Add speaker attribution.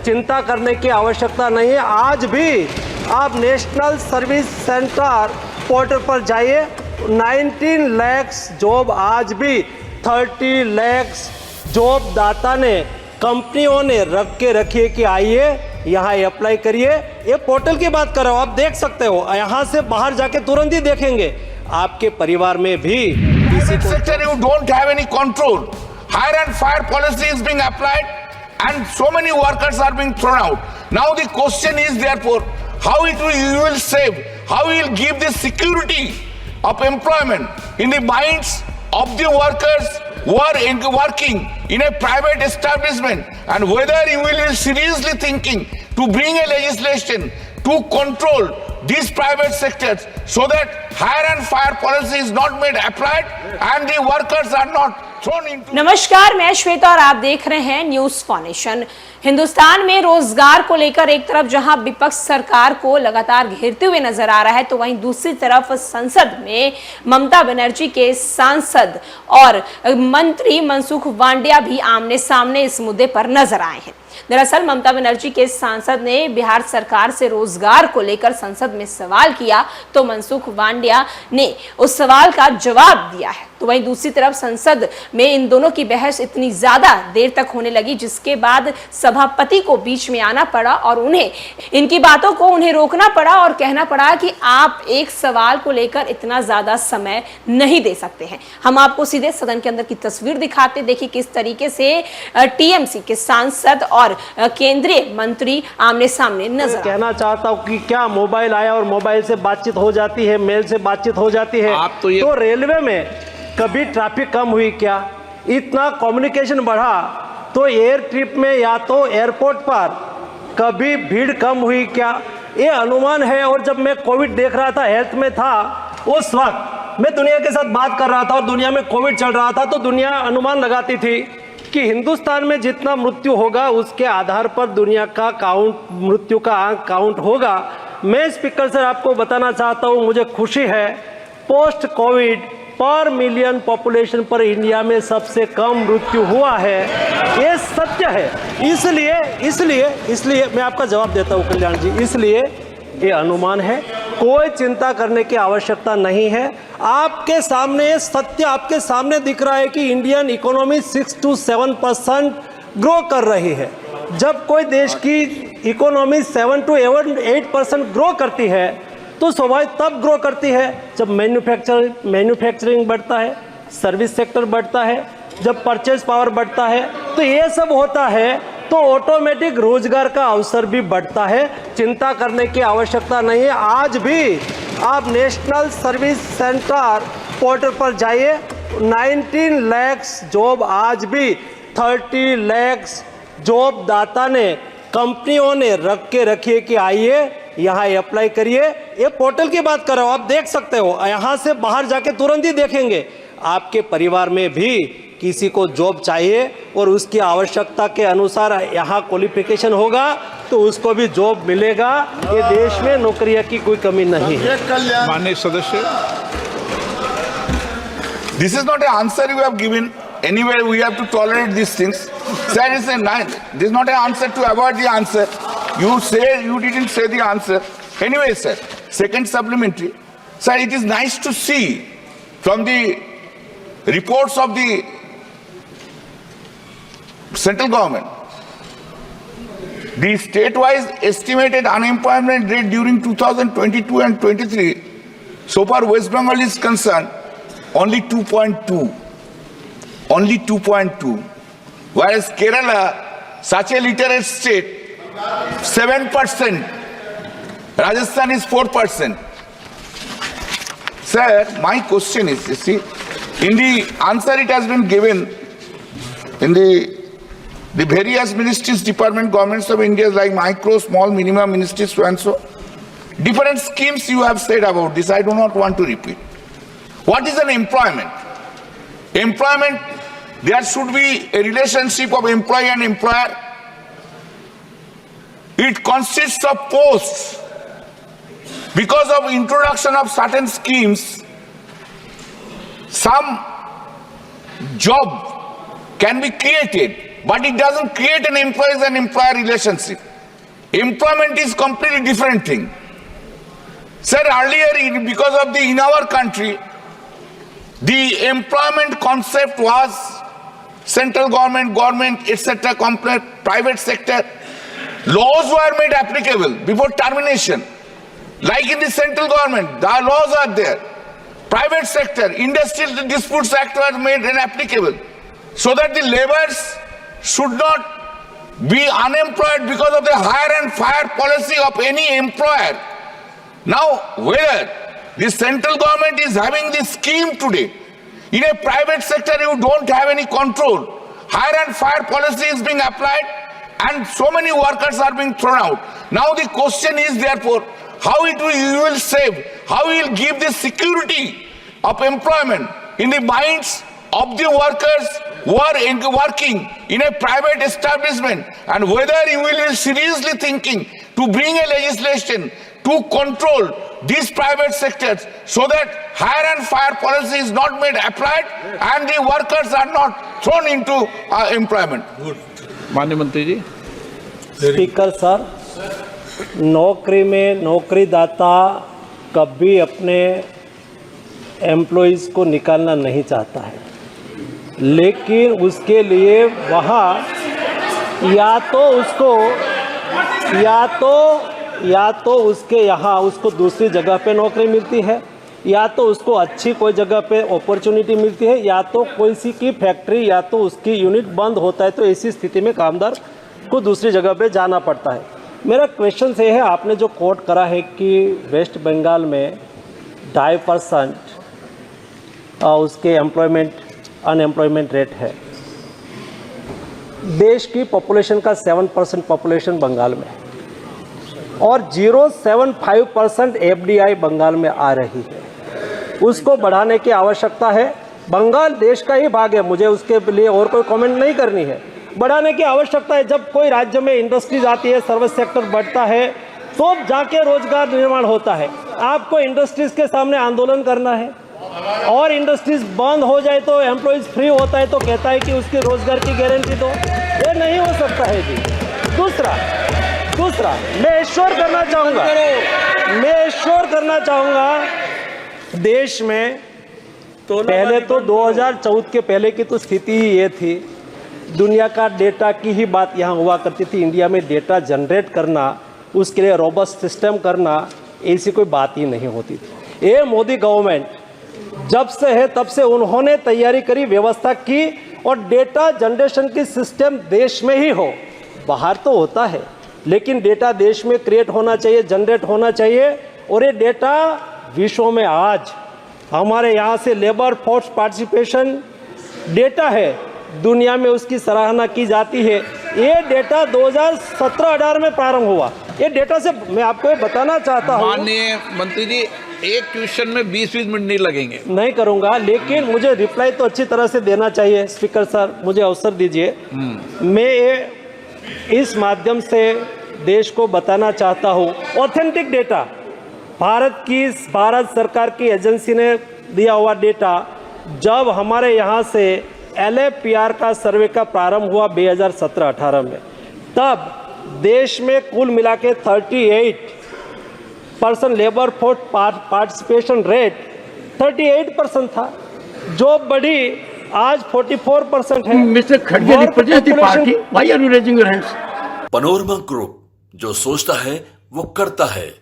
Speaker 1: चिंता करने की आवश्यकता नहीं है। आज भी आप नेशनल सर्विस सेंटर पोर्टल पर जाइए, 19 लाख जॉब, आज भी 30 लाख जॉब दाता ने, कंपनियों ने रख के रखिए कि आइए यहाँ अप्लाई करिए। ये पोर्टल की बात कर रहा हूँ, आप देख सकते हो। यहाँ से बाहर जाके तुरंत ही देखेंगे आपके परिवार में भी किसी को
Speaker 2: sector you don't have any control. Hire and fire policy is being applied and so many workers are being thrown out. Now the question is therefore how you will save, how you will give the security of employment in the minds of the workers who are working in a private establishment, and whether you will be seriously thinking to bring a legislation to control these private sectors so that hire and fire policy is not made applied and the workers are not thrown into।
Speaker 3: नमस्कार, मैं श्वेता और आप देख रहे हैं news foundation. Hindustan में रोजगार को लेकर एक तरफ जहां विपक्ष सरकार को लगातार घेरते हुए नजर आ रहा है, तो वहीं दूसरी तरफ संसद में ममता बनर्जी के सांसद और मंत्री मनसुख मांडविया भी आमने सामने इस मुद्दे पर नजर आए हैं। दरअसल ममता बनर्जी के सांसद ने बिहार सरकार से रोजगार को लेकर संसद में सवाल किया, तो मनसुख मांडविया ने उस सवाल का जवाब दिया है। तो वहीं दूसरी तरफ संसद में इन दोनों की बहस इतनी ज्यादा देर तक होने लगी, जिसके बाद सभापति को बीच में आना पड़ा और उन्हें इनकी बातों को रोकना पड़ा और कहना पड़ा कि आप एक सवाल को लेकर इतना ज्यादा समय नहीं दे सकते हैं। हम आपको सीधे सदन के अंदर की तस्वीर दिखाते, देखिए किस तरीके से टीएमसी के सांसद और केंद्रीय मंत्री आमने सामने नजर।
Speaker 1: कहना चाहता हूँ कि क्या मोबाइल आया और मोबाइल से बातचीत हो जाती है, मेल से बातचीत हो जाती है। तो रेलवे में कभी ट्रैफिक कम हुई क्या? इतना कम्युनिकेशन बढ़ा तो एयर ट्रिप में या तो एयरपोर्ट पर कभी भीड़ कम हुई क्या? ये अनुमान है। और जब मैं कोविड देख रहा था, हेल्थ में था, उस वक्त मैं दुनिया के साथ बात कर रहा था और दुनिया में कोविड चल रहा था, तो दुनिया अनुमान लगाती थी कि हिंदुस्तान में जितना मृत्यु होगा उसके आधार पर दुनिया का मृत्यु का आंक काउंट होगा। मैं स्पीकर सर आपको बताना चाहता हूँ, मुझे खुशी है पोस्ट कोविड पर मिलियन पॉपुलेशन पर इंडिया में सबसे कम मृत्यु हुआ है। ये सत्य है। इसलिए मैं आपका जवाब देता हूँ कल्याण जी, इसलिए ये अनुमान है, कोई चिंता करने की आवश्यकता नहीं है। आपके सामने सत्य आपके सामने दिख रहा है कि इंडियन इकोनॉमी 6 to 7% ग्रो कर रही है। जब कोई देश की इकोनॉमी 7 to 8% ग्रो करती है तो स्वाभाविक तब ग्रो करती है जब मैन्युफैक्चरिंग बढ़ता है, सर्विस सेक्टर बढ़ता है, जब परचेज पावर बढ़ता है। तो ये सब होता है तो ऑटोमेटिक रोजगार का अवसर भी बढ़ता है। चिंता करने की आवश्यकता नहीं है। आज भी आप नेशनल सर्विस सेंटर पोर्टल पर जाइए, 19 लाख जॉब, आज भी 30 लाख जॉब दाता ने, कंपनियों ने रख के रखिए कि आइए यहाँ अप्लाई करिए। ये पोर्टल की बात कर रहा हूँ, आप देख सकते हो। यहाँ से बाहर जाके तुरंत ही देखेंगे आपके परिवार में भी किसी को जॉब चाहिए और उसकी आवश्यकता के अनुसार यहाँ क्वालिफिकेशन होगा तो उसको भी जॉब मिलेगा। ये देश में नौकरियों की कोई कमी नहीं है।
Speaker 4: माननीय सदस्य,
Speaker 2: This is not an answer you have given. Anyway, we have to tolerate these things. Sir, this is not an answer to avoid the answer. You say you didn't say the answer. Anyway, sir, second supplementary. Sir, it is nice to see from the reports of the central government, the state-wise estimated unemployment rate during 2022 and 23, so far West Bengal is concerned, only 2.2. Only 2.2. Whereas Kerala, such a literate state, 7%. Rajasthan is 4%. Sir, my question is, you see, in the answer it has been given in the various ministries, department, governments of India, like micro, small, minimum ministries, so and so. Different schemes you have said about this, I do not want to repeat. What is an employment? Employment, there should be a relationship of employee and employer. It consists of posts. Because of introduction of certain schemes, some job can be created but it doesn't create an employees and employer relationship. Employment is completely different thing. Sir, earlier, because of in our country, the employment concept was central government, etc., private sector. Laws were made applicable before termination. Like in the central government, the laws are there. Private sector, Industrial Disputes Act was made inapplicable, so that the laborers should not be unemployed because of the hire and fire policy of any employer. Now, whether the central government is having this scheme today, in a private sector you don't have any control. Hire and fire policy is being applied and so many workers are being thrown out. Now the question is therefore, how you will save, how you will give the security of employment in the minds of the workers who are working in a private establishment, and whether you will be seriously thinking to bring a legislation to control these private sectors so that hire and fire policy is not made applied and the workers are not thrown into employment.
Speaker 4: माननीय मंत्री जी।
Speaker 1: Speaker sir, नौकरी में नौकरीदाता कभी अपने employees को निकालना नहीं चाहता है, लेकिन उसके लिए वहाँ या तो उसके यहाँ उसको दूसरी जगह पे नौकरी मिलती है, या तो उसको अच्छी कोई जगह पे अपॉर्चुनिटी मिलती है, या तो किसी की फैक्ट्री या तो उसकी यूनिट बंद होता है, तो ऐसी स्थिति में कामगार को दूसरी जगह पे जाना पड़ता है। मेरा क्वेश्चन ये है, आपने जो कोट करा है कि वेस्ट बंगाल में 2.5% उसके अनएम्प्लॉयमेंट रेट है। देश की पॉपुलेशन का 7% पॉपुलेशन बंगाल में है और 0.75% FDI बंगाल में आ रही है। उसको बढ़ाने की आवश्यकता है। बंगाल देश का ही भाग है, मुझे उसके लिए और कोई कमेंट नहीं करनी है। बढ़ाने की आवश्यकता है। जब कोई राज्य में इंडस्ट्रीज आती है, सर्विस सेक्टर बढ़ता है, तो जाके रोजगार निर्माण होता है। आपको इंडस्ट्रीज के सामने आंदोलन करना है और इंडस्ट्रीज बंद हो जाए तो एम्प्लॉइज फ्री होता है तो कहता है कि उसकी रोजगार की गारंटी दो। ये नहीं हो सकता है जी। दूसरा मैं एश्योर करना चाहूँगा देश में पहले तो 2014 के पहले की तो स्थिति ही ये थी, दुनिया का डेटा की ही बात यहाँ हुआ करती थी। इंडिया में डेटा जनरेट करना, उसके लिए रोबस्ट सिस्टम करना, ऐसी कोई बात ही नहीं होती थी। ये मोदी गवर्नमेंट जब से है तब से उन्होंने तैयारी करी, व्यवस्था की, और डेटा जनरेशन की सिस्टम देश में ही हो। बाहर तो होता है लेकिन डेटा देश में क्रिएट होना चाहिए, जनरेट होना चाहिए। और ये डेटा विश्व में आज हमारे यहाँ से लेबर फोर्स पार्टिसिपेशन डेटा है, दुनिया में उसकी सराहना की जाती है। ये डेटा 2017-18 में प्रारंभ हुआ। ये डेटा से मैं आपको बताना चाहता हूँ।
Speaker 4: माननीय मंत्री जी, एक क्वेश्चन में 20 मिनट नहीं लगेंगे।
Speaker 1: नहीं करूँगा, लेकिन मुझे रिप्लाई तो अच्छी तरह से देना चाहिए। स्पीकर सर, मुझे अवसर दीजिए। मैं इस माध्यम से देश को बताना चाहता हूँ, ऑथेंटिक डेटा भारत सरकार की एजेंसी ने दिया हुआ डेटा। जब हमारे यहाँ से LAPR का सर्वे का प्रारंभ हुआ 2017-18 में, तब देश में कुल मिला के 38% लेबर फोर्स पार्टिसिपेशन रेट 38% था, जो बढ़ी आज 44% है।
Speaker 5: मिस्टर खड़गे represent the party, why are you raising your hands?
Speaker 6: Panorama group, जो सोचता है वो करता है।